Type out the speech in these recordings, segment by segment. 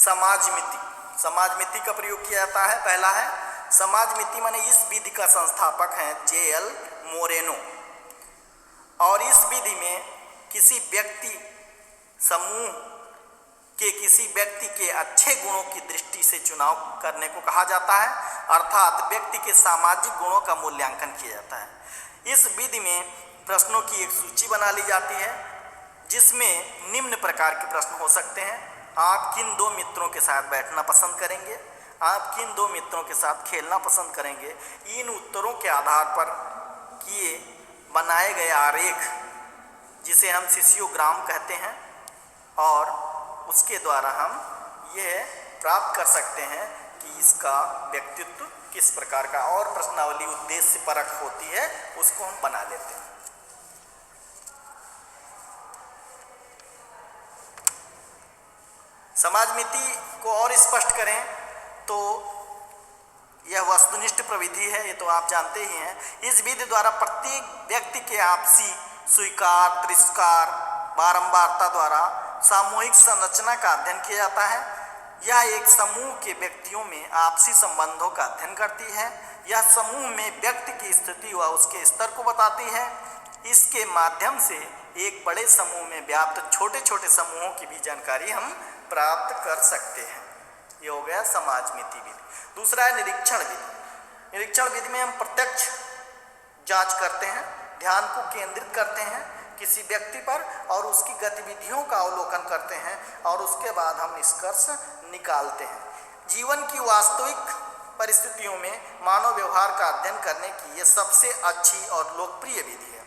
समाज मिति का प्रयोग किया जाता है। पहला है समाज मिति, माने इस विधि का संस्थापक हैं J.L. मोरेनो, और इस विधि में किसी व्यक्ति समूह के किसी व्यक्ति के अच्छे गुणों की दृष्टि से चुनाव करने को कहा जाता है, अर्थात व्यक्ति के सामाजिक गुणों का मूल्यांकन किया जाता है। इस विधि में प्रश्नों की एक सूची बना ली जाती है जिसमें निम्न प्रकार के प्रश्न हो सकते हैं। आप किन दो मित्रों के साथ बैठना पसंद करेंगे? आप किन दो मित्रों के साथ खेलना पसंद करेंगे? इन उत्तरों के आधार पर किए बनाए गए आरेख, जिसे हम सिसियोग्राम कहते हैं, और उसके द्वारा हम यह प्राप्त कर सकते हैं कि इसका व्यक्तित्व किस प्रकार का, और प्रश्नावली उद्देश्य परक होती है, उसको हम बना लेते हैं। समाज मिति को और स्पष्ट करें तो यह वस्तुनिष्ठ प्रविधि है, ये तो आप जानते ही हैं। इस विधि द्वारा प्रत्येक व्यक्ति के आपसी स्वीकार तिरस्कार बारंबारता द्वारा सामूहिक संरचना का अध्ययन किया जाता है। यह एक समूह के व्यक्तियों में आपसी संबंधों का अध्ययन करती है। यह समूह में व्यक्ति की स्थिति व उसके स्तर को बताती है। इसके माध्यम से एक बड़े समूह में व्याप्त छोटे छोटे समूहों की भी जानकारी हम प्राप्त कर सकते हैं। ये हो गया समाज मिति विधि। दूसरा है निरीक्षण विधि। निरीक्षण विधि में हम प्रत्यक्ष जांच करते हैं, ध्यान को केंद्रित करते हैं किसी व्यक्ति पर और उसकी गतिविधियों का अवलोकन करते हैं, और उसके बाद हम निष्कर्ष निकालते हैं। जीवन की वास्तविक परिस्थितियों में मानव व्यवहार का अध्ययन करने की यह सबसे अच्छी और लोकप्रिय विधि है।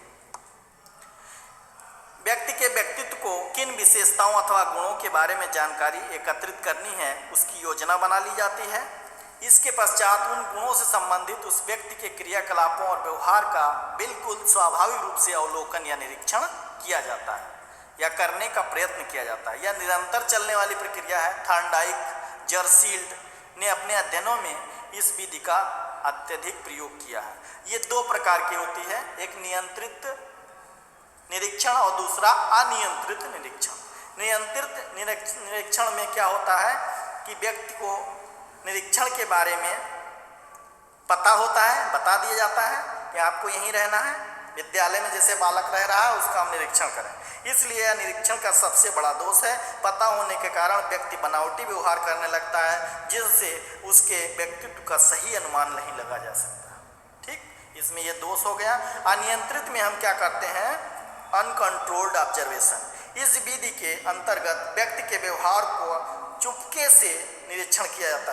व्यक्ति के व्यक्तित्व को किन विशेषताओं अथवा गुणों के बारे में जानकारी एकत्रित करनी है, उसकी योजना बना ली जाती है। इसके पश्चात उन गुणों से संबंधित उस व्यक्ति के क्रियाकलापों और व्यवहार का बिल्कुल स्वाभाविक रूप से अवलोकन या निरीक्षण किया जाता है या करने का प्रयत्न किया जाता है। यह निरंतर चलने वाली प्रक्रिया है। थॉर्नडाइक, जर्सील्ड ने अपने अध्ययनों में इस विधि का अत्यधिक प्रयोग किया है। ये दो प्रकार की होती है, एक नियंत्रित निरीक्षण और दूसरा अनियंत्रित निरीक्षण। नियंत्रित निरीक्षण में क्या होता है कि व्यक्ति को निरीक्षण के बारे में पता होता है, बता दिया जाता है कि आपको यहीं रहना है, विद्यालय में जैसे बालक रह रहा है उसका हम निरीक्षण करें। इसलिए यह निरीक्षण का सबसे बड़ा दोष है। पता होने के कारण व्यक्ति बनावटी व्यवहार करने लगता है, जिससे उसके व्यक्तित्व का सही अनुमान नहीं लगा जा सकता। ठीक, इसमें यह दोष हो गया। अनियंत्रित में हम क्या करते हैं? Uncontrolled observation. इस विधि के अंतर्गत व्यक्ति के व्यवहार को चुपके से निरीक्षण किया जाता है।